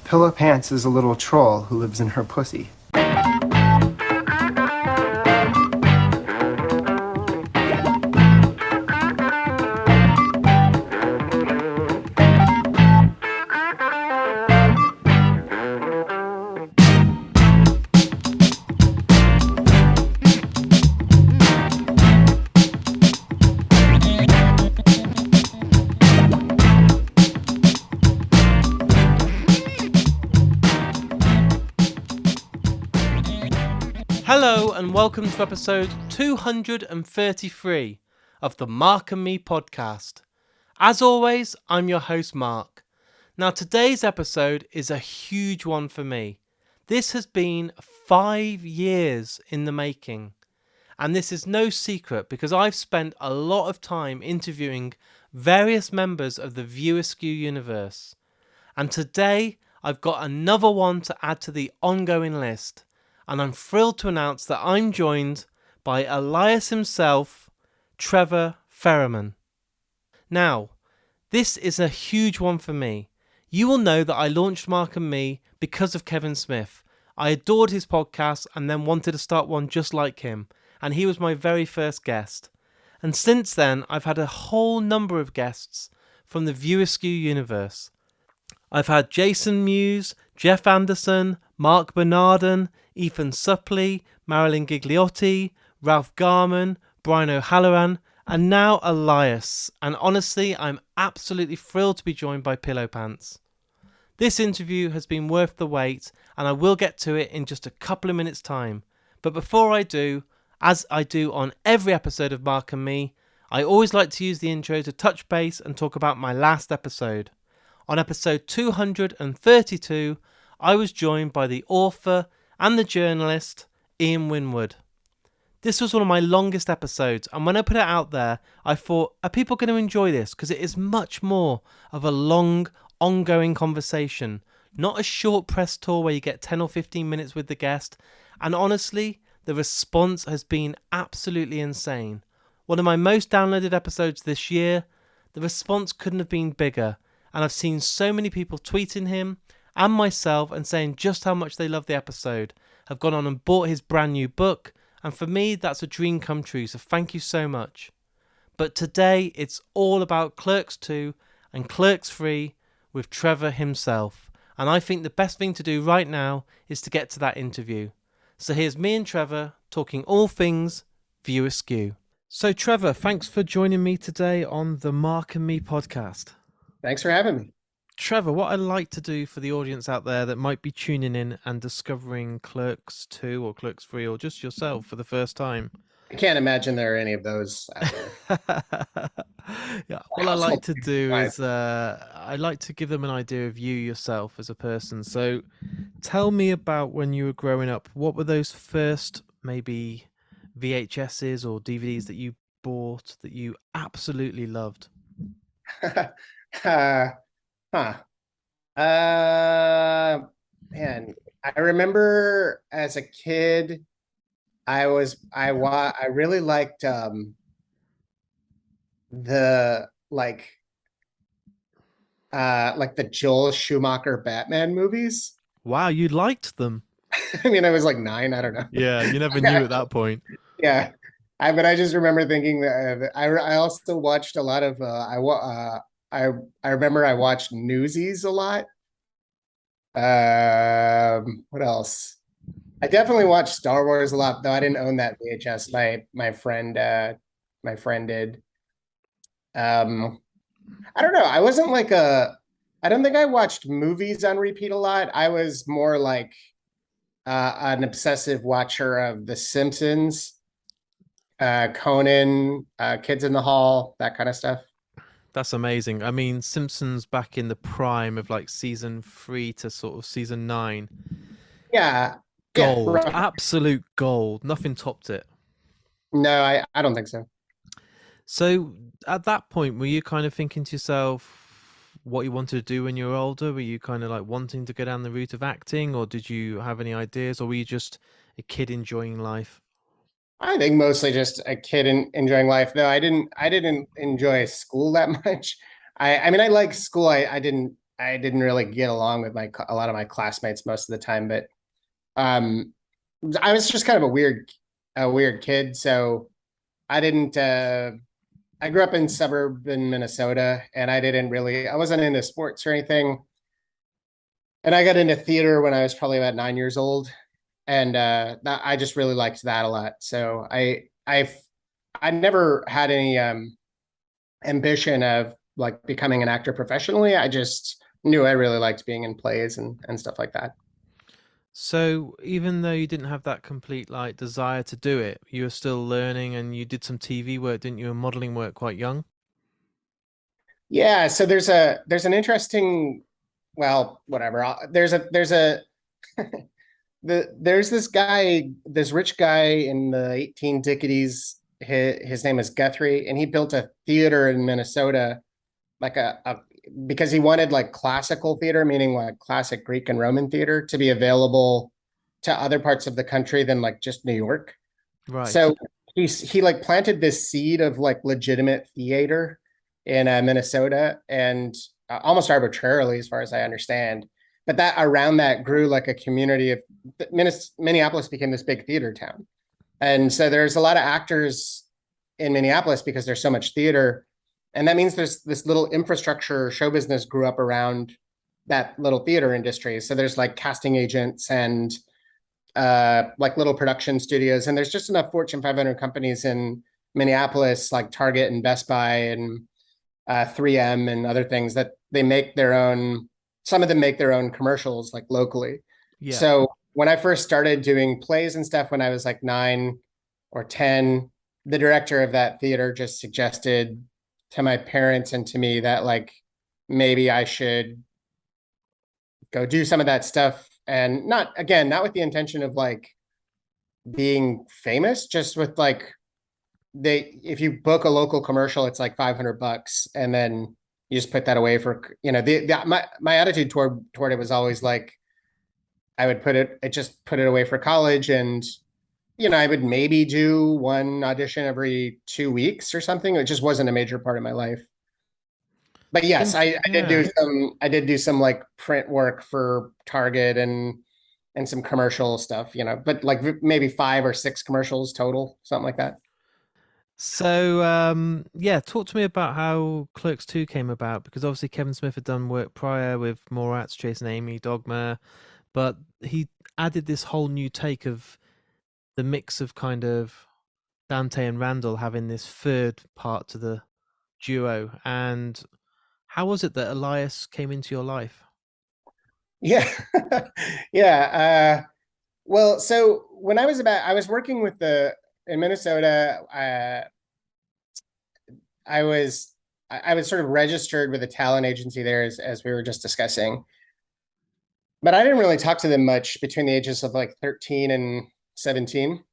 Pillow Pants is a little troll who lives in her pussy. Hello and welcome to episode 233 of the Mark and Me podcast. As always, I'm your host Mark. Now today's episode is a huge one for me. This has been 5 years in the making. And this is no secret because I've spent a lot of time interviewing various members of the View Askew universe. And today I've got another one to add to the ongoing list. And I'm thrilled to announce that I'm joined by Elias himself, Trevor Fehrman. Now, this is a huge one for me. You will know that I launched Mark and Me because of Kevin Smith. I adored his podcast and then wanted to start one just like him, and he was my very first guest. And since then, I've had a whole number of guests from the View Askew universe. I've had Jason Mewes, Jeff Anderson, Mark Bernardin, Ethan Suppley, Marilyn Gigliotti, Ralph Garman, Brian O'Halloran, and now Elias. And honestly, I'm absolutely thrilled to be joined by Pillow Pants. This interview has been worth the wait, and I will get to it in just a couple of minutes' time. But before I do, as I do on every episode of Mark and Me, I always like to use the intro to touch base and talk about my last episode. On episode 232, I was joined by the author and the journalist, Ian Winwood. This was one of my longest episodes, and when I put it out there, I thought, are people going to enjoy this? Because it is much more of a long, ongoing conversation, not a short press tour where you get 10 or 15 minutes with the guest. And honestly, the response has been absolutely insane. One of my most downloaded episodes this year. The response couldn't have been bigger. And I've seen so many people tweeting him and myself and saying just how much they love the episode, have gone on and bought his brand new book, and for me that's a dream come true, so thank you so much. But today it's all about Clerks II and Clerks III with Trevor himself, and I think the best thing to do right now is to get to that interview. So here's me and Trevor talking all things View Askew. So Trevor, thanks for joining me today on the Mark and Me podcast. Thanks for having me. Trevor, what I'd like to do for the audience out there that might be tuning in and discovering Clerks 2 or Clerks 3 or just yourself for the first time. I can't imagine there are any of those out there. Yeah, what I like to do is I like to give them an idea of you yourself as a person. So tell me about when you were growing up. What were those first maybe VHSs or DVDs that you bought that you absolutely loved? Man, I remember as a kid, I really liked the the Joel Schumacher Batman movies. Wow, you liked them. I mean, I was like 9, I don't know. Yeah, you never knew at that point. Yeah, but I just remember thinking that I also watched a lot of I remember I watched Newsies a lot. What else? I definitely watched Star Wars a lot, though I didn't own that VHS. My friend did. I don't know. I wasn't like I don't think I watched movies on repeat a lot. I was more like an obsessive watcher of The Simpsons, Conan, Kids in the Hall, that kind of stuff. That's amazing. I mean, Simpsons back in the prime of like season 3 to sort of season 9. Yeah. Gold. Yeah, right. Absolute gold. Nothing topped it. No, I don't think so. So at that point, were you kind of thinking to yourself what you wanted to do when you were older? Were you kind of like wanting to go down the route of acting, or did you have any ideas, or were you just a kid enjoying life? I think mostly just a kid enjoying life, though I didn't enjoy school that much. I mean, I like school. I didn't I didn't really get along with a lot of my classmates most of the time, but um, I was just kind of a weird kid. So I didn't. I grew up in suburban Minnesota, and I wasn't into sports or anything. And I got into theater when I was probably about 9 years old, and I just really liked that a lot. So I never had any ambition of like becoming an actor professionally. I just knew I really liked being in plays and stuff like that. So even though you didn't have that complete like desire to do it, you were still learning and you did some TV work, didn't you, and modeling work quite young? Yeah, so there's an interesting, well, whatever. There's a there's this guy, this rich guy in the 18 dickities. His name is Guthrie, and he built a theater in Minnesota, like because he wanted like classical theater, meaning like classic Greek and Roman theater, to be available to other parts of the country than like just New York. Right. So he like planted this seed of like legitimate theater in Minnesota, and almost arbitrarily, as far as I understand. But that around that grew like a community of Minneapolis became this big theater town, and so there's a lot of actors in Minneapolis because there's so much theater, and that means there's this little infrastructure show business grew up around that little theater industry. So there's like casting agents and like little production studios, and there's just enough Fortune 500 companies in Minneapolis, like Target and Best Buy and 3M and other things, that they make their own. Some of them make their own commercials like locally. Yeah. So when I first started doing plays and stuff when I was like 9 or 10, the director of that theater just suggested to my parents and to me that like maybe I should go do some of that stuff, and not with the intention of like being famous, just with like if you book a local commercial, it's like $500, and then you just put that away for my attitude toward it was always like I would put it away for college, and I would maybe do one audition every 2 weeks or something. It just wasn't a major part of my life. But yes, Yeah. I did do some like print work for Target and some commercial stuff, but like maybe 5 or 6 commercials total, something like that. So, yeah, talk to me about how Clerks 2 came about, because obviously Kevin Smith had done work prior with Mallrats, Chasing Amy, Dogma, but he added this whole new take of the mix of kind of Dante and Randall having this third part to the duo. And how was it that Elias came into your life? Yeah. Yeah. Well, so I was working in Minnesota. I was, I was sort of registered with a talent agency there, as we were just discussing, but I didn't really talk to them much between the ages of like 13 and 17.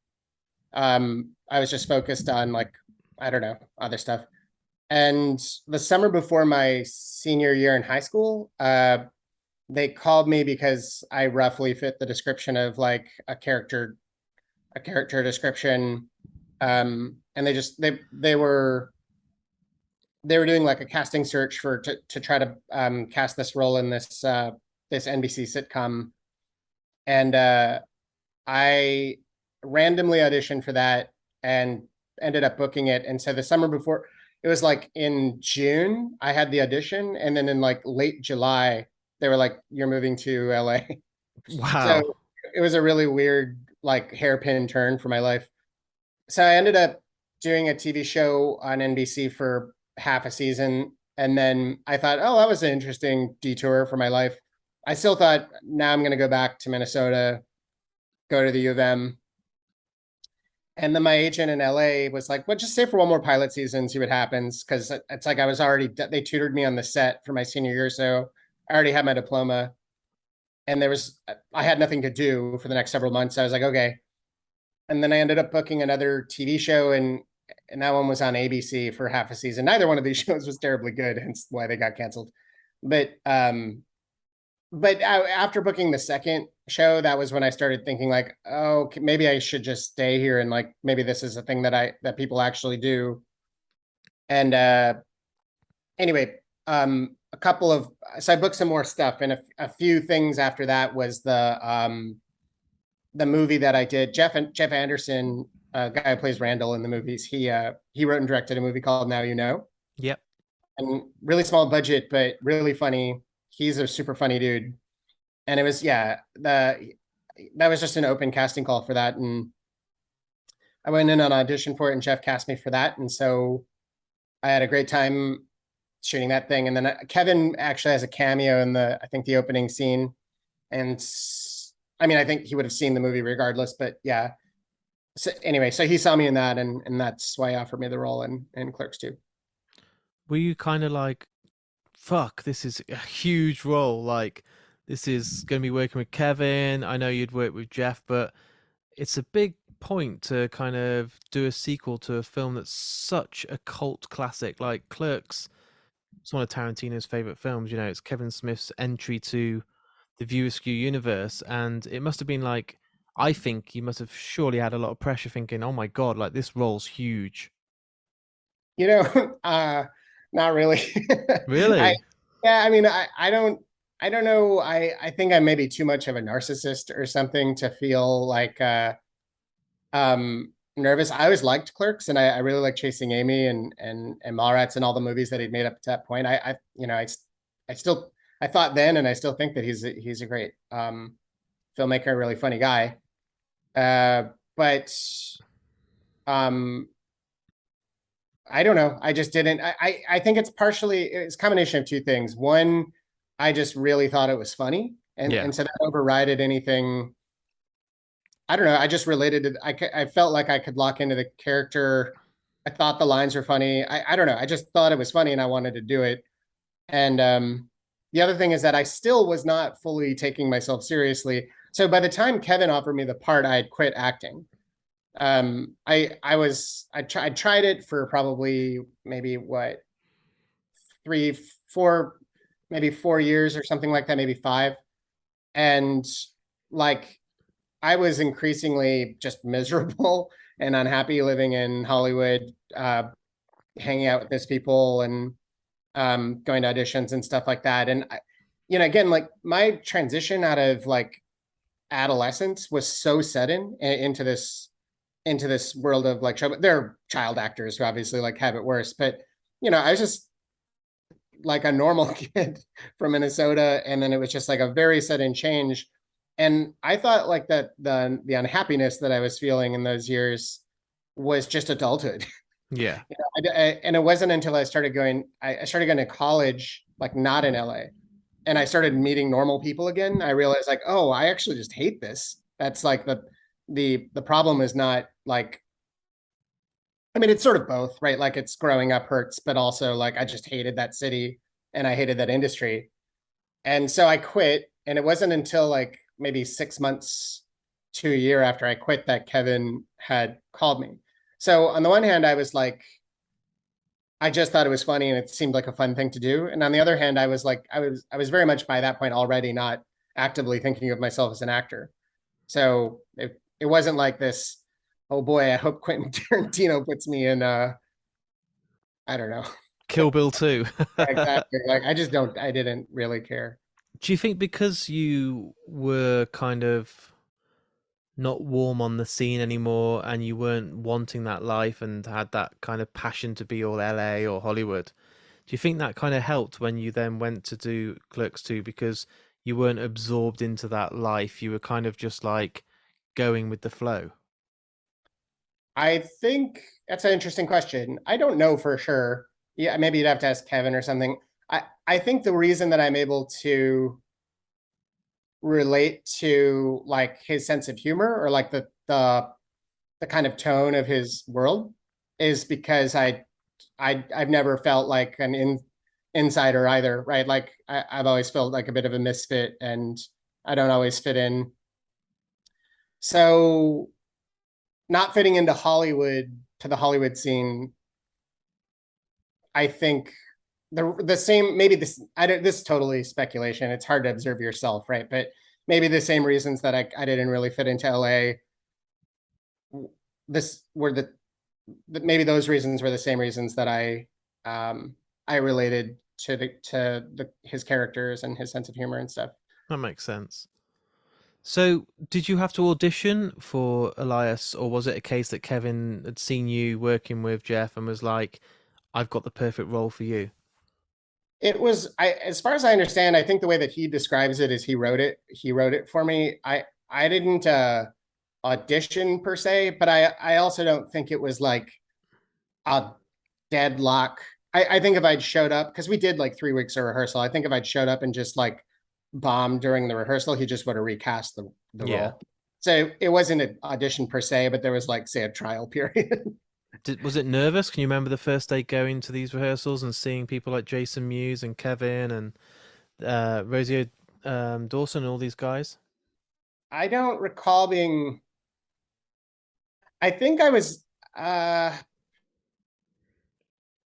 I was just focused on like, I don't know, other stuff. And the summer before my senior year in high school, they called me because I roughly fit the description of like a character description. And they were doing like a casting search to try to cast this role in this NBC sitcom, and I randomly auditioned for that and ended up booking it. And so the summer before, it was like in June, I had the audition, and then in like late July, they were like, "You're moving to LA." So Wow. it was a really weird, like hairpin turn for my life. So I ended up doing a TV show on NBC for half a season. And then I thought, oh, that was an interesting detour for my life. I still thought, now I'm going to go back to Minnesota, go to the U of M. And then my agent in LA was like, well, just stay for one more pilot season, see what happens. Cause it's like they tutored me on the set for my senior year. So I already had my diploma, and I had nothing to do for the next several months. So I was like, okay. And then I ended up booking another TV show, and that one was on ABC for half a season. Neither one of these shows was terribly good, hence why they got canceled. But after booking the second show, that was when I started thinking like, oh, maybe I should just stay here, and like maybe this is a thing that people actually do. And anyway, a couple of so I booked some more stuff, and a few things after that was the movie that I did. Jeff Anderson, guy who plays Randall in the movies, he wrote and directed a movie called Now You Know, Yep. and really small budget but really funny. He's a super funny dude, and it was that was just an open casting call for that, and I went in on audition for it, and Jeff cast me for that, and so I had a great time shooting that thing. And then Kevin actually has a cameo in I think the opening scene, and I mean I think he would have seen the movie regardless, but yeah. So anyway, so he saw me in that, and that's why he offered me the role in Clerks II. Were you kind of like, fuck, this is a huge role. Like, this is going to be working with Kevin. I know you'd work with Jeff, but it's a big point to kind of do a sequel to a film that's such a cult classic. Like Clerks, it's one of Tarantino's favorite films. You know, it's Kevin Smith's entry to the View Askew universe, and it must have been like, I think you must have surely had a lot of pressure, thinking, "Oh my god, like this role's huge." You know, not really. I Really? Yeah, I mean, I don't know. I think I'm maybe too much of a narcissist or something to feel like nervous. I always liked Clerks, and I really like Chasing Amy and Mallrats and all the movies that he'd made up to that point. I still I thought then, and I still think that he's a great filmmaker, a really funny guy. But um I don't know. I just didn't. I think it's a combination of two things. One, I just really thought it was funny, Yeah. and so that overrided anything. I don't know. I just related to. I felt like I could lock into the character. I thought the lines were funny. I don't know. I just thought it was funny, and I wanted to do it. And the other thing is that I still was not fully taking myself seriously. So by the time Kevin offered me the part, I had quit acting. I tried it for probably maybe what 3 4 maybe 4 years or something like that, maybe 5. And like I was increasingly just miserable and unhappy living in Hollywood, hanging out with these people and going to auditions and stuff like that. And again, like my transition out of like adolescence was so sudden into this world of like show. There are child actors who obviously like have it worse, but I was just like a normal kid from Minnesota, and then it was just like a very sudden change. And I thought like that the unhappiness that I was feeling in those years was just adulthood. Yeah. And it wasn't until I started going to college, like not in LA, and I started meeting normal people again. I realized like, oh, I actually just hate this. That's like the problem is not like, I mean, it's sort of both, right? Like it's growing up hurts, but also like I just hated that city and I hated that industry. And so I quit. And it wasn't until like maybe 6 months to a year after I quit that Kevin had called me. So on the one hand, I was like, I just thought it was funny and it seemed like a fun thing to do. And on the other hand, I was like, I was very much by that point already not actively thinking of myself as an actor. So it wasn't like this, oh boy, I hope Quentin Tarantino puts me in I don't know. Kill Bill 2. Exactly. Like I didn't really care. Do you think because you were kind of not warm on the scene anymore and you weren't wanting that life and had that kind of passion to be all LA or Hollywood, do you think that kind of helped when you then went to do Clerks 2 because you weren't absorbed into that life? You were kind of just like going with the flow. I think that's an interesting question. I don't know for sure. Yeah, maybe you'd have to ask Kevin or something. I think the reason that I'm able to relate to like his sense of humor or like the kind of tone of his world is because I've never felt like insider either, right? Like I've always felt like a bit of a misfit and I don't always fit in. So not fitting into Hollywood, to the Hollywood scene, I think the same, maybe this, I don't, this is totally speculation. It's hard to observe yourself, right? But maybe the same reasons that I didn't really fit into LA, this were maybe those reasons were the same reasons that I related his characters and his sense of humor and stuff. That makes sense. So, did you have to audition for Elias, or was it a case that Kevin had seen you working with Jeff and was like, "I've got the perfect role for you"? It was, as far as I understand, I think the way that he describes it is he wrote it. He wrote it for me. I didn't audition per se, but I also don't think it was like a deadlock. I think if I'd showed up, because we did like 3 weeks of rehearsal, I think if I'd showed up and just like bombed during the rehearsal, he just would have recast the Yeah. role. So it wasn't an audition per se, but there was like, say, a trial period. Was it nervous? Can you remember the first day going to these rehearsals and seeing people like Jason Mewes and Kevin and Rosie Dawson and all these guys? I don't recall being. I think I was. I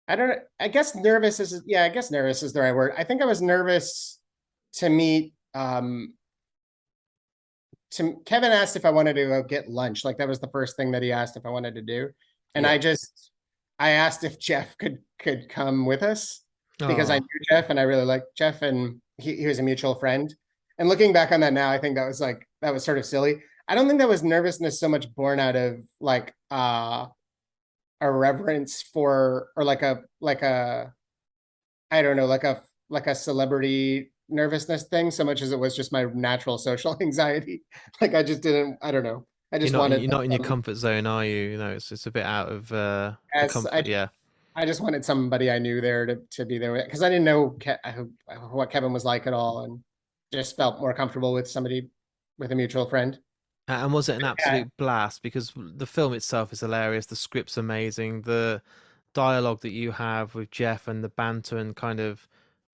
don't. I guess nervous is. Yeah, I guess nervous is the right word. I think I was nervous to meet. Kevin asked if I wanted to go get lunch. Like that was the first thing that he asked if I wanted to do, and Yeah. I asked if Jeff could come with us because I Oh, knew Jeff and I really liked Jeff and he was a mutual friend. And looking back on that now, I think that was sort of silly. I don't think that was nervousness so much born out of like a reverence for or like a I don't know like a celebrity nervousness thing so much as it was just my natural social anxiety. Like I just didn't. I don't know. I just wanted. you're not in your comfort zone, are you? You know, it's a bit out of the As comfort. Yeah. I just wanted somebody I knew there to be there because I didn't know what Kevin was like at all, and just felt more comfortable with somebody with a mutual friend. And was it an Yeah, absolute blast? Because the film itself is hilarious. The script's amazing. The dialogue that you have with Jeff and the banter and kind of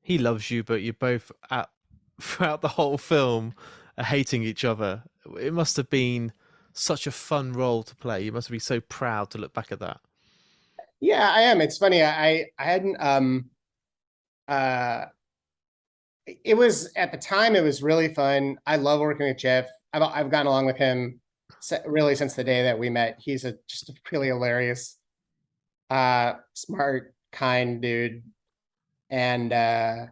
he loves you, but you're both at throughout the whole film hating each other. It must have been such a fun role to play. You must be so proud to look back at that. yeah, I am. It's funny. I hadn't uh it was at the time it was really fun. I love working with Jeff. I've gotten along with him really since the day that we met. He's just a really hilarious, smart, kind dude, and yeah,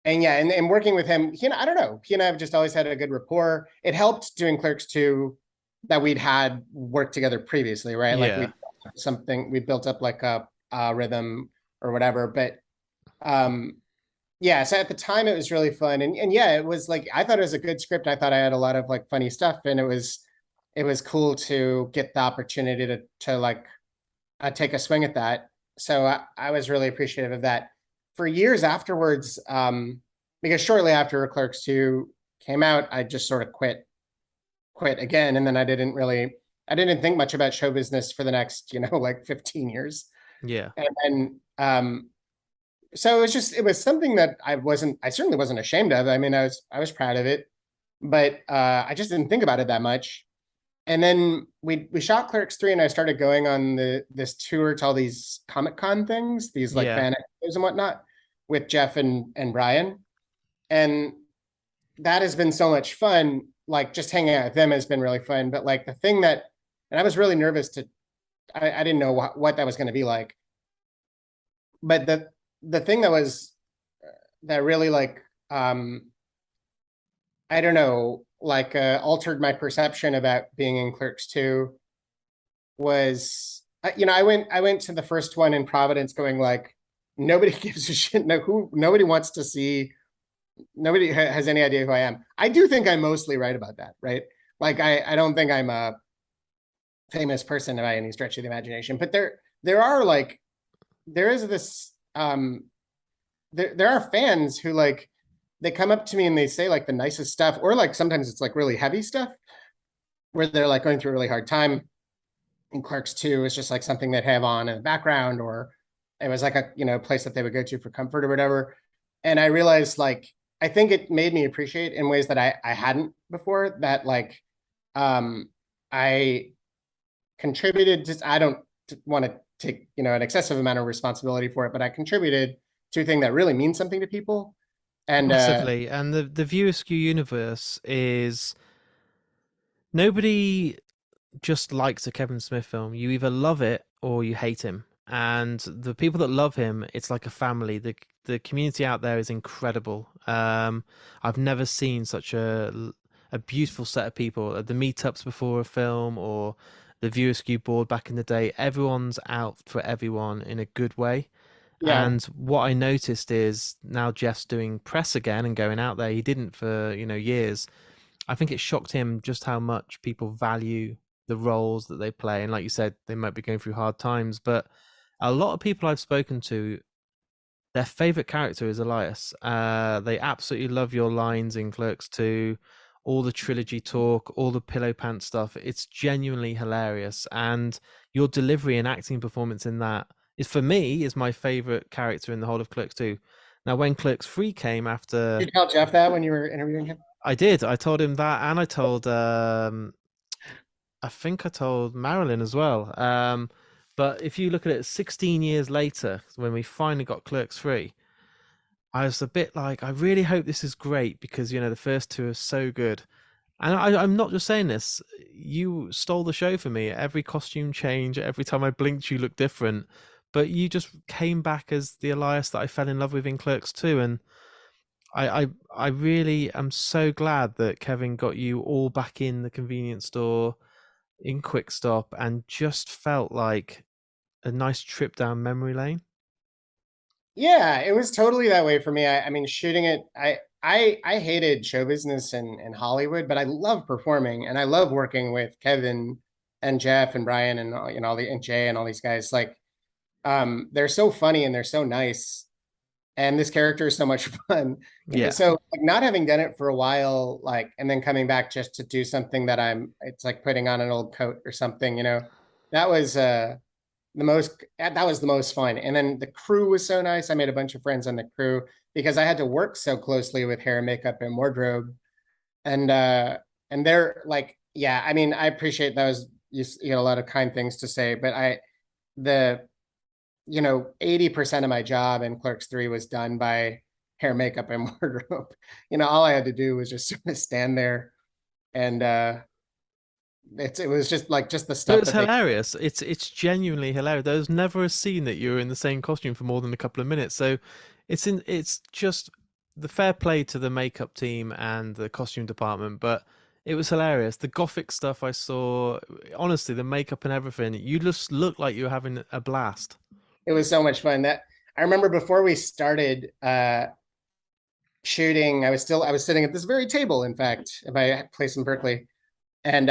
and working with him, I don't know, he and I have just always had a good rapport. It helped doing Clerks II that we'd had worked together previously, right? Like Yeah. we built up like a rhythm or whatever. But yeah, so at the time it was really fun, and yeah, it was like I thought it was a good script. I thought I had a lot of like funny stuff, and it was cool to get the opportunity to like take a swing at that. So I was really appreciative of that. For years afterwards, because shortly after Clerks II came out, I just sort of quit again, and then I didn't think much about show business for the next like 15 years, Yeah. and then so it was something that I certainly wasn't ashamed of. I mean, I was proud of it, but I just didn't think about it that much. And then we shot Clerks 3 and I started going on this tour to all these Comic Con things, these like Yeah. fan activities and whatnot with Jeff and Brian. And that has been so much fun. Like just hanging out with them has been really fun. But like the thing and I was really nervous I didn't know what that was going to be like. But the thing that really like, I don't know, like altered my perception about being in Clerks 2 was I went to the first one in Providence going like nobody gives a shit, nobody wants to see, nobody has any idea who I am. I do think I'm mostly right about that, right? Like I don't think I'm a famous person by any stretch of the imagination, but there are like there is this there are fans who like they come up to me and they say like the nicest stuff, or like sometimes it's like really heavy stuff where they're like going through a really hard time. And Clerks 2 is just like something they'd have on in the background, or it was like a place that they would go to for comfort or whatever. And I realized like I think it made me appreciate in ways that I hadn't before, that like I contributed to, I don't want to take an excessive amount of responsibility for it, but I contributed to a thing that really means something to people. And Massively. And the View Askew universe is nobody just likes a Kevin Smith film. You either love it or you hate him. and the people that love him, it's like a family. The community out there is incredible. I've never seen such a beautiful set of people at the meetups before a film or the viewer skew board back in the day. Everyone's out for everyone in a good way. Yeah. And what I noticed is now Jeff's doing press again and going out there. He didn't for, years. I think it shocked him just how much people value the roles that they play. And like you said, they might be going through hard times, but a lot of people I've spoken to, their favorite character is Elias. They absolutely love your lines in Clerks II, all the trilogy talk, all the pillow pants stuff. It's genuinely hilarious, and your delivery and acting performance in that is, for me, is my favorite character in the whole of Clerks II. Now, when Clerks III came Did after, you tell Jeff that when you were interviewing him? I did. I told him that, and I told I think I told Marilyn as well. But if you look at it 16 years later, when we finally got Clerks 3, I was a bit like, I really hope this is great because, the first two are so good. And I'm not just saying this, you stole the show for me. Every costume change, every time I blinked, you looked different. But you just came back as the Elias that I fell in love with in Clerks 2. And I really am so glad that Kevin got you all back in the convenience store in Quick Stop and just felt like a nice trip down memory lane. Yeah, it was totally that way for me. I mean, shooting it, I hated show business and Hollywood, but I love performing and I love working with Kevin and Jeff and Brian and all the and Jay and all these guys. Like, they're so funny and they're so nice, and this character is so much fun. Yeah. So like not having done it for a while, like, and then coming back just to do something that it's like putting on an old coat or something. That was the most fun. And then the crew was so nice. I made a bunch of friends on the crew because I had to work so closely with hair, makeup, and wardrobe. And they're like, yeah, I mean, I appreciate those. You got a lot of kind things to say, but the 80% of my job in Clerks 3 was done by hair, makeup, and wardrobe. All I had to do was just sort of stand there, and it was just like just the But stuff it's that they. hilarious. It's genuinely hilarious. There's never a scene that you're in the same costume for more than a couple of minutes. So it's just the fair play to the makeup team and the costume department, but it was hilarious. The gothic stuff I saw, honestly, the makeup and everything, you just look like you're having a blast. It was so much fun that I remember before we started shooting, I was sitting at this very table, in fact, at my place in Berkeley, and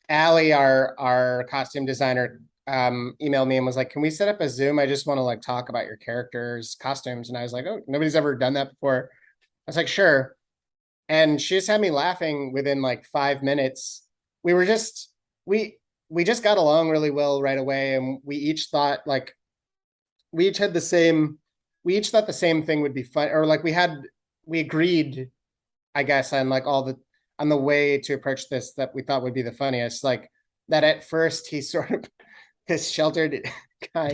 Allie, our costume designer, emailed me and was like, "Can we set up a Zoom? I just want to like talk about your characters' costumes." And I was like, "Oh, nobody's ever done that before." I was like, "Sure." And she just had me laughing within like 5 minutes. We were just we just got along really well right away, and we each had the same we each thought the same thing would be fun, or like we agreed, I guess, on like on the way to approach this that we thought would be the funniest. Like that at first he sort of this sheltered guy,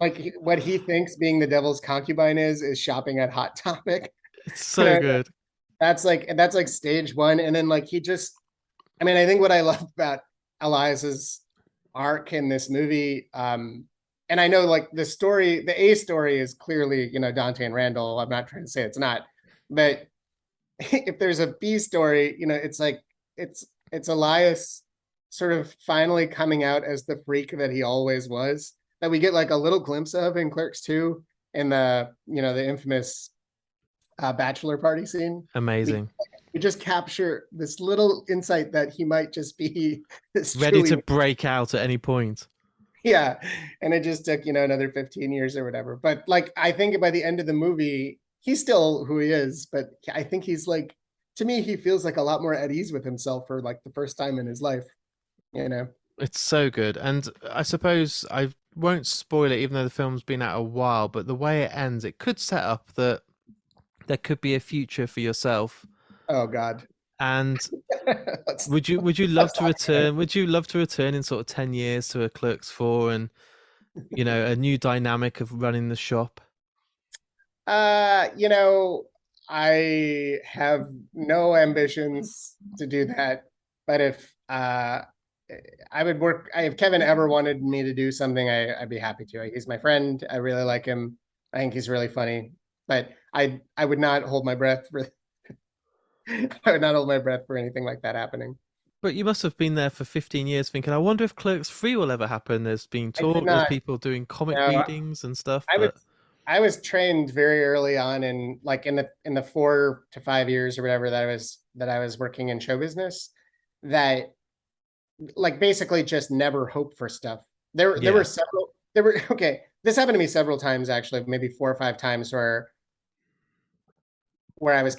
like what he thinks being the devil's concubine is shopping at Hot Topic. It's You so know, good. that's like stage one. And then like he just I mean, I think what I love about Elias's arc in this movie, and I know like the A story is clearly, Dante and Randall. I'm not trying to say it's not, but if there's a B story, it's like it's Elias sort of finally coming out as the freak that he always was, that we get like a little glimpse of in Clerks 2 in the infamous bachelor party scene. We Amazing. we just capture this little insight that he might just be this Ready truly to break out at any point. yeah. And it just took, another 15 years or whatever. But like I think by the end of the movie, he's still who he is, but I think he's like, to me, he feels like a lot more at ease with himself for like the first time in his life, you know. It's so good. And I suppose I won't spoil it, even though the film's been out a while, but the way it ends, it could set up that there could be a future for yourself. Oh God. And let's, would you love let's to talk about it. return? Would you love to return in sort of 10 years to a Clerks 4 and, a new dynamic of running the shop? Uh, you know, I have no ambitions to do that, but I would work. If Kevin ever wanted me to do something, I'd be happy to. He's my friend. I really like him. I think he's really funny. But I would not hold my breath for I would not hold my breath for anything like that happening. But you must have been there for 15 years thinking, I wonder if Clerks 3 will ever happen. There's been I did talk, there's not. people doing comic No, readings and stuff, I was but I was trained very early on in like in the 4 to 5 years or whatever that I was working in show business, that like basically just never hope for stuff. There were yeah. several there were okay. This happened to me several times actually, maybe 4 or 5 times where I was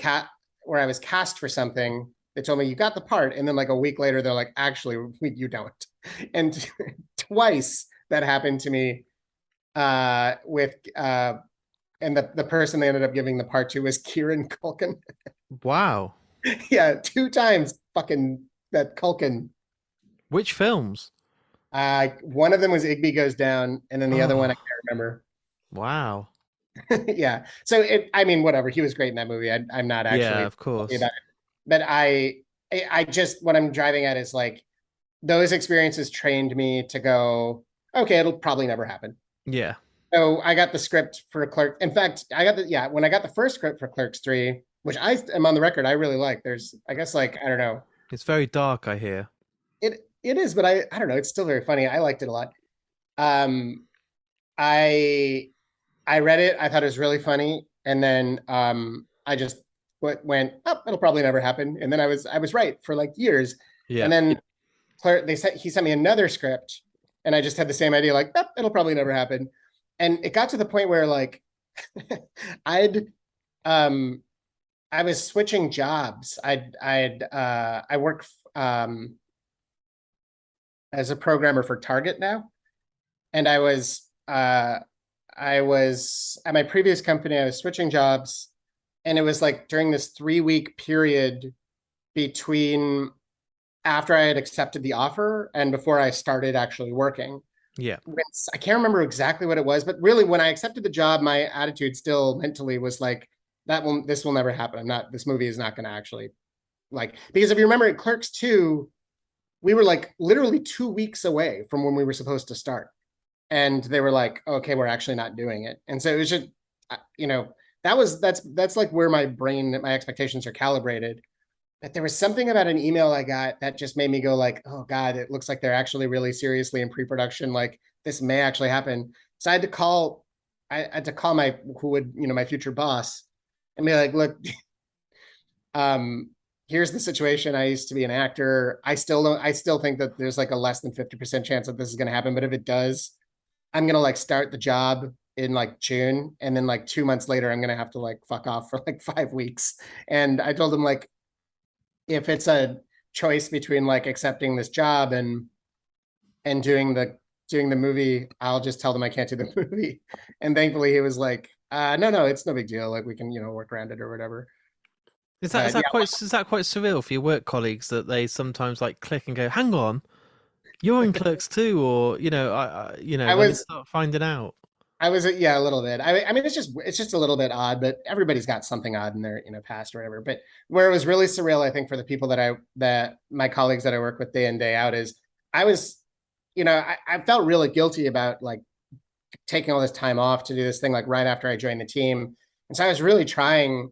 where I was cast for something. They told me you got the part, and then like a week later, they're like, actually, you don't. And twice that happened to me with and the person they ended up giving the part to was Kieran Culkin. Wow. Yeah, 2 times fucking that Culkin. Which films? One of them was Igby Goes Down, and then the other one I Oh, can't remember. wow. Yeah. So I mean, whatever. He was great in that movie. I'm not Yeah, actually of happy course. about it, but I just what I'm driving at is like those experiences trained me to go, okay, it'll probably never happen. Yeah. So I got the script for Clerk. In fact, when I got the first script for Clerks 3, which I am on the record, I really like. There's, I guess, like I don't know, It's very dark, I hear. it is, but I don't know, it's still very funny. I liked it a lot. Um, I I read it. I thought it was really funny, and then I just went, oh, it'll probably never happen. And then I was right for like years. Yeah. And then he sent me another script, and I just had the same idea, like, oh, it'll probably never happen. And it got to the point where like I'd um I was switching jobs. I work as a programmer for Target now, and I was at my previous company. I was switching jobs, and it was like during this 3 week period between after I had accepted the offer and before I started actually working. Yeah. I can't remember exactly what it was, but really when I accepted the job, my attitude still mentally was like, this will never happen. This movie is not going to actually like, because if you remember at Clerks 2, we were like literally 2 weeks away from when we were supposed to start. And they were like, okay, we're actually not doing it. And so it was just, you know, that's like where my expectations are calibrated. But there was something about an email I got that just made me go like, oh God, it looks like they're actually really seriously in pre-production. Like this may actually happen. So I had to call my future boss and be like, look, um, here's the situation. I used to be an actor. I still think that there's like a less than 50% chance that this is going to happen. But if it does, I'm going to like start the job in like June. And then like 2 months later, I'm going to have to like fuck off for like 5 weeks. And I told him like, if it's a choice between like accepting this job and doing the movie, I'll just tell them I can't do the movie. And thankfully he was like, no, it's no big deal. Like we can, work around it or whatever. Is that But yeah, is that quite surreal for your work colleagues that they sometimes like click and go, "Hang on, you're in Clerks too," or I when they was start finding out. I was yeah, a little bit. I mean it's just a little bit odd, but everybody's got something odd in their past or whatever. But where it was really surreal, I think, for the people that my colleagues that I work with day in day out is I was, I felt really guilty about like taking all this time off to do this thing like right after I joined the team. And so I was really trying.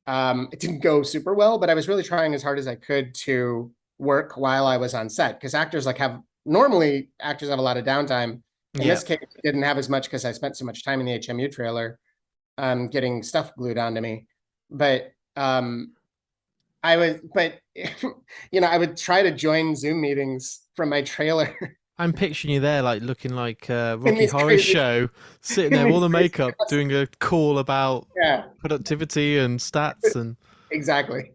It didn't go super well, but I was really trying as hard as I could to work while I was on set because normally actors have a lot of downtime. In Yeah. this case, I didn't have as much because I spent so much time in the HMU trailer, getting stuff glued onto me. But I would try to join Zoom meetings from my trailer I'm picturing you there, like looking like a in Rocky these Horror crazy, Show, sitting in there, all these the crazy makeup, doing a call about yeah, productivity and stats, and exactly.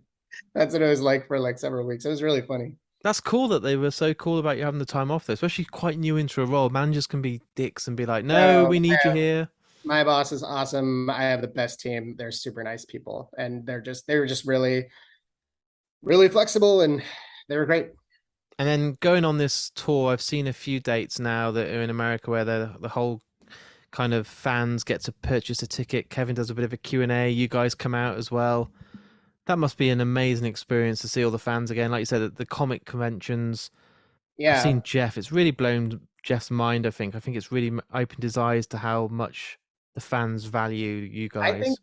That's what it was like for like several weeks. It was really funny. that's cool that they were so cool about you having the time off, though. Especially quite new into a role. Managers can be dicks and be like, "No, No, we need you here." my boss is awesome. I have the best team. They're super nice people, and they were just really, really flexible, and they were great. And then going on this tour, I've seen a few dates now that are in America where the whole kind of fans get to purchase a ticket. Kevin does a bit of a Q&A. You guys come out as well. That must be an amazing experience to see all the fans again. Like you said, at the comic conventions, I've Yeah, seen Jeff. It's really blown Jeff's mind. I think it's really opened his eyes to how much the fans value you I think guys.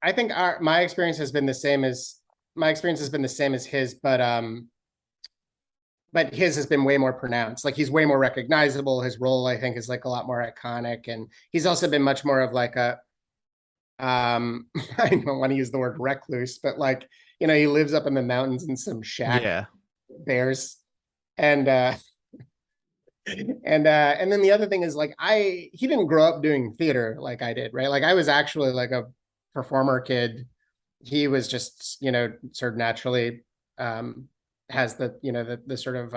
I think our my experience has been the same as my experience has been the same as his, but his has been way more pronounced. Like he's way more recognizable. His role, I think, is like a lot more iconic, and he's also been much more of like a I don't want to use the word recluse, but like he lives up in the mountains in some shack, Yeah, bears, and and then the other thing is like he didn't grow up doing theater like I did, right? Like I was actually like a performer kid. He was just sort of naturally um has the sort of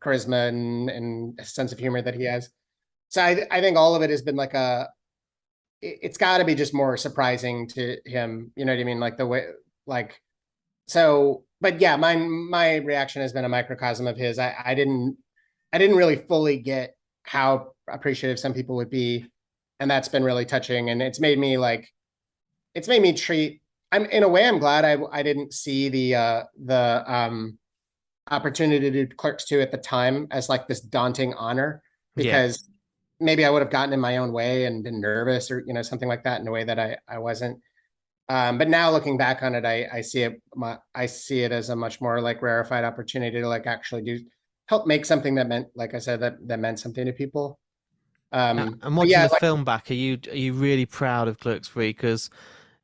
charisma and sense of humor that he has. So I think all of it has been like it's got to be just more surprising to him, you know what I mean, like the way, like, so, but yeah, my reaction has been a microcosm of his. I didn't really fully get how appreciative some people would be, and that's been really touching. And it's made me treat. I'm in a way. I'm glad I didn't see the opportunity to do Clerks 2 at the time as like this daunting honor, yeah. because maybe I would have gotten in my own way and been nervous or something like that in a way that I wasn't. But now looking back on it, I see it as a much more like rarefied opportunity to like actually do help make something that meant, like I said, that meant something to people. And But watching yeah, the like film back, are you really proud of Clerks 3? Because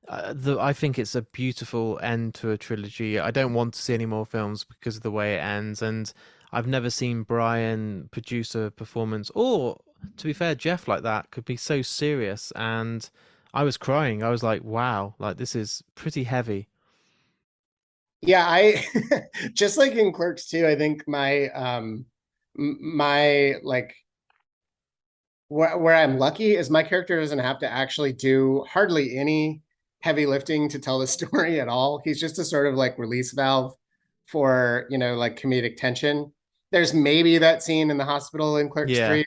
I think it's a beautiful end to a trilogy. I don't want to see any more films because of the way it ends, and I've never seen Brian produce a performance, or to be fair, Jeff like that could be so serious. And I was crying. I was like, wow, like this is pretty heavy. yeah, I just like in Clerks 2, I think my like where I'm lucky is my character doesn't have to actually do hardly any heavy lifting to tell the story at all. He's just a sort of like release valve for, like comedic tension. There's maybe that scene in the hospital in Clerks Yeah. 3,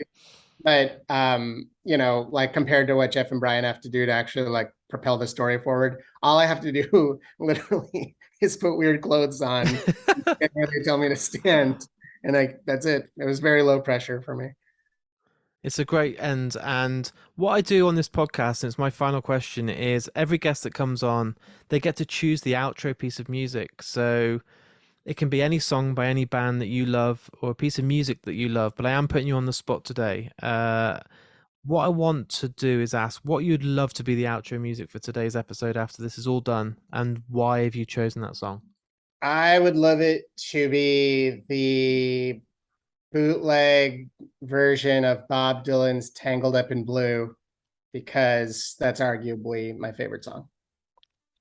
but like compared to what Jeff and Brian have to do to actually like propel the story forward, all I have to do literally is put weird clothes on and they tell me to stand. And that's it. It was very low pressure for me. It's a great end. And what I do on this podcast, and it's my final question, is every guest that comes on, they get to choose the outro piece of music. So it can be any song by any band that you love or a piece of music that you love, but I am putting you on the spot today. What I want to do is ask what you'd love to be the outro music for today's episode after this is all done, and why have you chosen that song? I would love it to be the bootleg version of Bob Dylan's Tangled Up in Blue, because that's arguably my favorite song.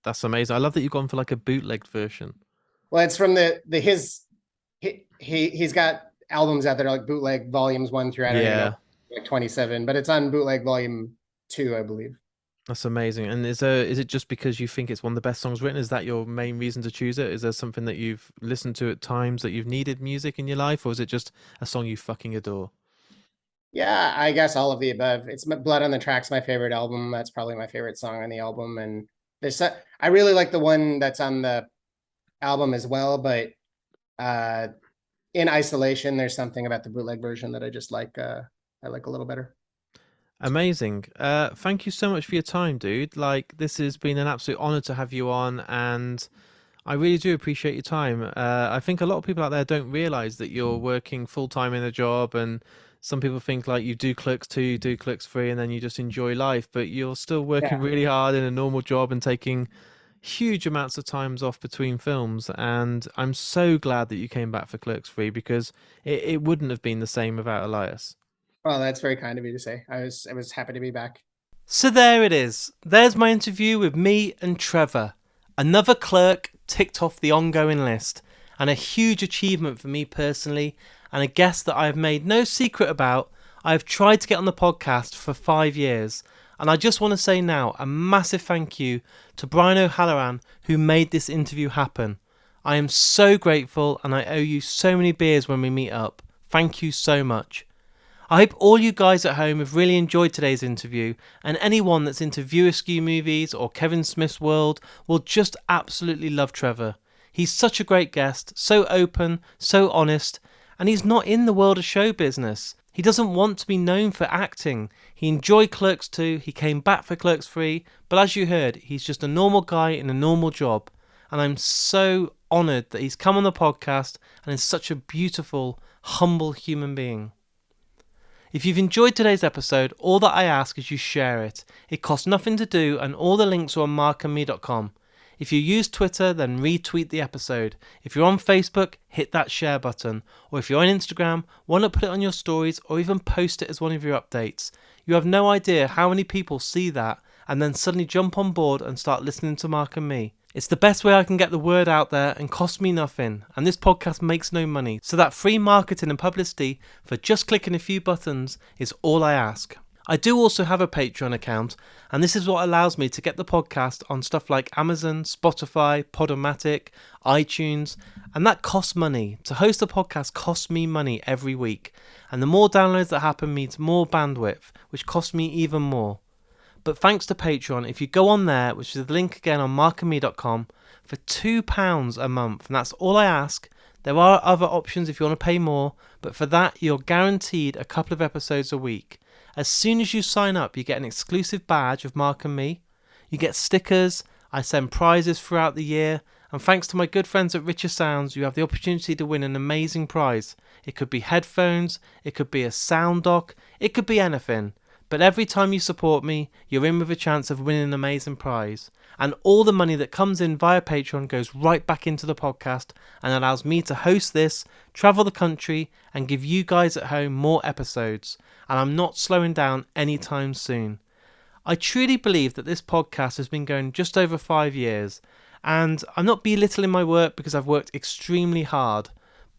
That's amazing. I love that you've gone for like a bootlegged version. Well, it's from the his he's got albums out there like bootleg volumes 1 through I don't even know, Yeah, like 27, but it's on bootleg volume 2, I believe. that's amazing. And is it just because you think it's one of the best songs written? Is that your main reason to choose it? Is there something that you've listened to at times that you've needed music in your life, or is it just a song you fucking adore? Yeah, I guess all of the above. It's Blood on the Tracks, my favorite album. That's probably my favorite song on the album. And I really like the one that's on the album as well, but uh in isolation, there's something about the bootleg version that I just like I like a little better. Amazing. Thank you so much for your time, dude. Like, this has been an absolute honor to have you on, and I really do appreciate your time. I think a lot of people out there don't realize that you're working full time in a job, and some people think like you do Clerks 2, you do Clerks 3, and then you just enjoy life, but you're still working Yeah. really hard in a normal job and taking huge amounts of times off between films. And I'm so glad that you came back for Clerks 3 because it wouldn't have been the same without Elias. Well, that's very kind of you to say. I was happy to be back. So there it is. There's my interview with me and Trevor. Another clerk ticked off the ongoing list, and a huge achievement for me personally, and a guest that I have made no secret about. I have tried to get on the podcast for 5 years, and I just want to say now a massive thank you to Brian O'Halloran who made this interview happen. I am so grateful, and I owe you so many beers when we meet up. Thank you so much. I hope all you guys at home have really enjoyed today's interview, and anyone that's into View Askew movies or Kevin Smith's world will just absolutely love Trevor. He's such a great guest, so open, so honest, and he's not in the world of show business. He doesn't want to be known for acting. He enjoyed Clerks II, he came back for Clerks III, but as you heard, he's just a normal guy in a normal job. And I'm so honoured that he's come on the podcast and is such a beautiful, humble human being. If you've enjoyed today's episode, all that I ask is you share it. It costs nothing to do, and all the links are on markandme.com. If you use Twitter, then retweet the episode. If you're on Facebook, hit that share button. Or if you're on Instagram, why not put it on your stories or even post it as one of your updates? You have no idea how many people see that and then suddenly jump on board and start listening to Mark and Me. It's the best way I can get the word out there and costs me nothing, and this podcast makes no money, so that free marketing and publicity for just clicking a few buttons is all I ask. I do also have a Patreon account, and this is what allows me to get the podcast on stuff like Amazon, Spotify, Podomatic, iTunes, and that costs money. To host a podcast costs me money every week, and the more downloads that happen means more bandwidth, which costs me even more. But thanks to Patreon, if you go on there, which is the link again on markandme.com, for £2 a month, and that's all I ask. There are other options if you want to pay more, but for that you're guaranteed a couple of episodes a week. As soon as you sign up, you get an exclusive badge of Mark and Me. You get stickers, I send prizes throughout the year, and thanks to my good friends at Richer Sounds, you have the opportunity to win an amazing prize. It could be headphones, it could be a sound dock, it could be anything. But every time you support me, you're in with a chance of winning an amazing prize. And all the money that comes in via Patreon goes right back into the podcast and allows me to host this, travel the country, and give you guys at home more episodes. And I'm not slowing down anytime soon. I truly believe that this podcast has been going just over 5 years. And I'm not belittling my work because I've worked extremely hard.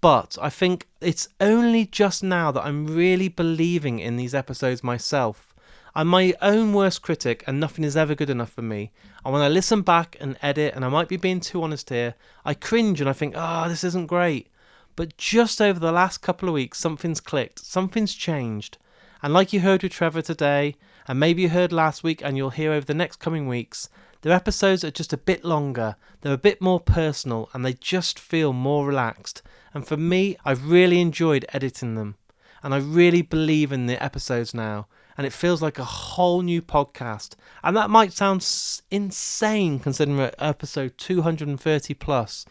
But I think it's only just now that I'm really believing in these episodes myself. I'm my own worst critic and nothing is ever good enough for me. And when I listen back and edit, and I might be being too honest here, I cringe and I think, this isn't great. But just over the last couple of weeks, something's clicked, something's changed. And like you heard with Trevor today, and maybe you heard last week and you'll hear over the next coming weeks, their episodes are just a bit longer, they're a bit more personal, and they just feel more relaxed. And for me, I've really enjoyed editing them. And I really believe in the episodes now. And it feels like a whole new podcast. And that might sound insane considering we're at episode 230 plus.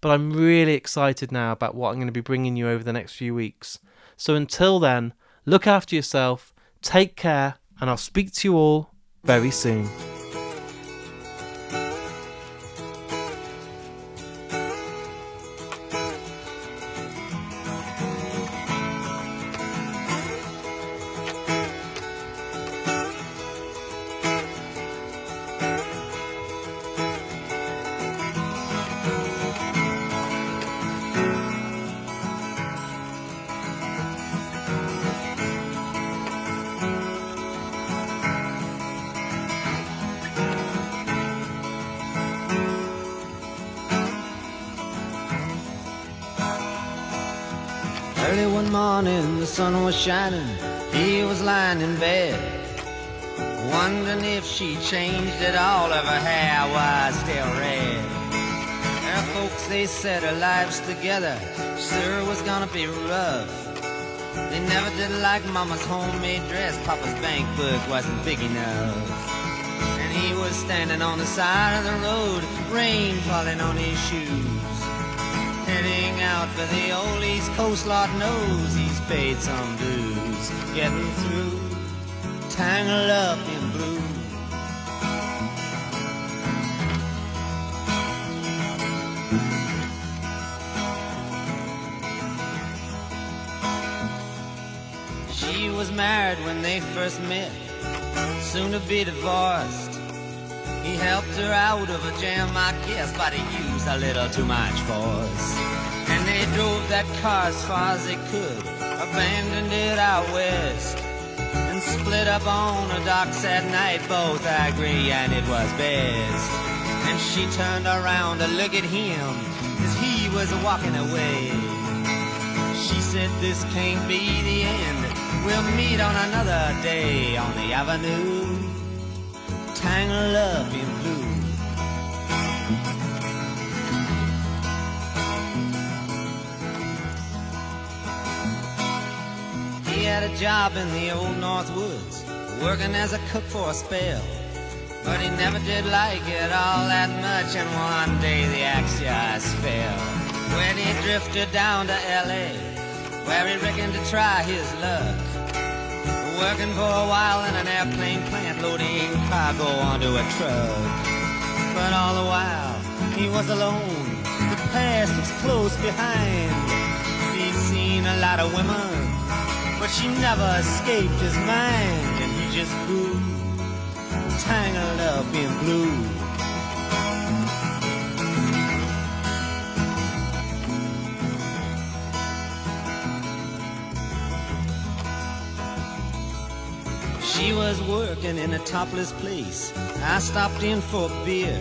But I'm really excited now about what I'm going to be bringing you over the next few weeks. So until then, look after yourself, take care, and I'll speak to you all very soon. Early one morning, the sun was shining. He was lying in bed, wondering if she changed at all, if her hair was still red. Her folks, they said her lives together sure was gonna be rough. They never did like Mama's homemade dress. Papa's bank book wasn't big enough. And he was standing on the side of the road, rain falling on his shoes. Heading out for the old East Coast, Lord knows he's paid some dues. Getting through, tangled up in blue. She was married when they first met, soon to be divorced. He helped her out of a jam, I guess, but he used a little too much force. And they drove that car as far as they could, abandoned it out west, and split up on the docks at night. Both agree, and it was best. And she turned around to look at him as he was walking away. She said, "This can't be the end. We'll meet on another day on the avenue, tangled up in blue." had a job in the old North Woods, working as a cook for a spell. But he never did like it all that much, and one day the axe just fell. When he drifted down to L.A., where he reckoned to try his luck, working for a while in an airplane plant, loading cargo onto a truck. But all the while he was alone, the past was close behind. He'd seen a lot of women, but she never escaped his mind, and he just grew tangled up in blue. She was working in a topless place. I stopped in for a beer.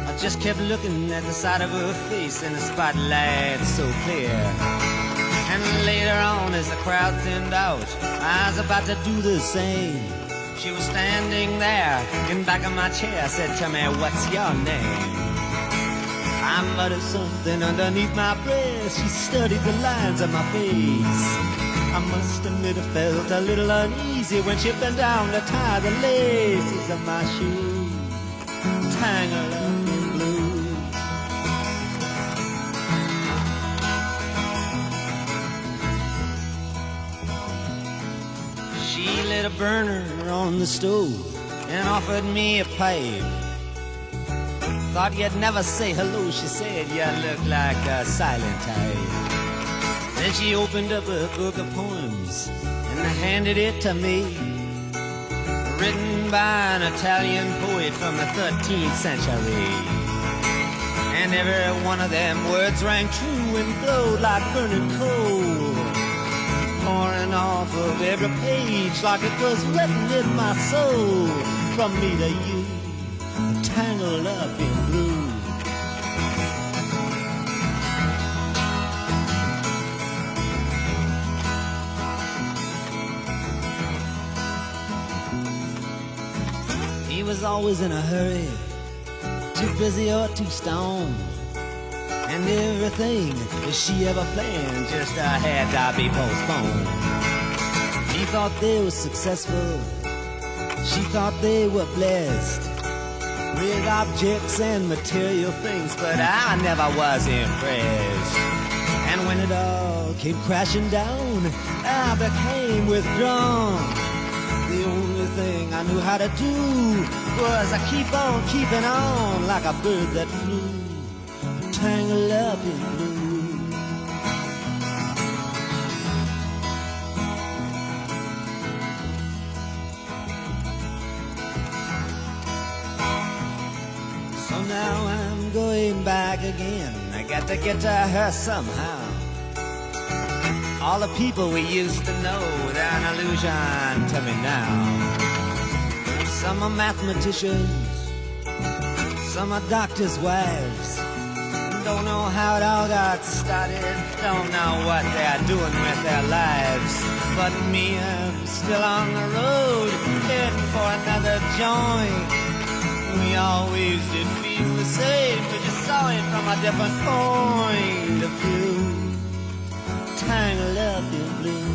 I just kept looking at the side of her face in the spotlight so clear. And later on, as the crowd thinned out, I was about to do the same. She was standing there in back of my chair, said, "Tell me, what's your name?" I muttered something underneath my breath. She studied the lines of my face. I must admit I felt a little uneasy when she bent down to tie the laces of my shoes, tangled up in blue. She lit a burner on the stove and offered me a pipe. Thought you'd never say hello, she said, you look like a silent type. Then she opened up a book of poems and handed it to me, written by an Italian poet from the 13th century. And every one of them words rang true and glowed like burning coal, pouring off of every page like it was written in my soul. From me to you, tangled up in blue. He was always in a hurry, too busy or too stoned, and everything that she ever planned just had to be postponed. He thought they were successful, she thought they were blessed with objects and material things, but I never was impressed. And when it all came crashing down, I became withdrawn. The only thing I knew how to do was I keep on keeping on like a bird that flew, tangled up in blue. So now I'm going back again. I got to get to her somehow. All the people we used to know, they're an illusion to me now. Some are mathematicians, some are doctors' wives. Don't know how it all got started, don't know what they're doing with their lives. But me, I'm still on the road, heading for another joint. We always did feel the same, but just saw it from a different point of view, tangled up in blue.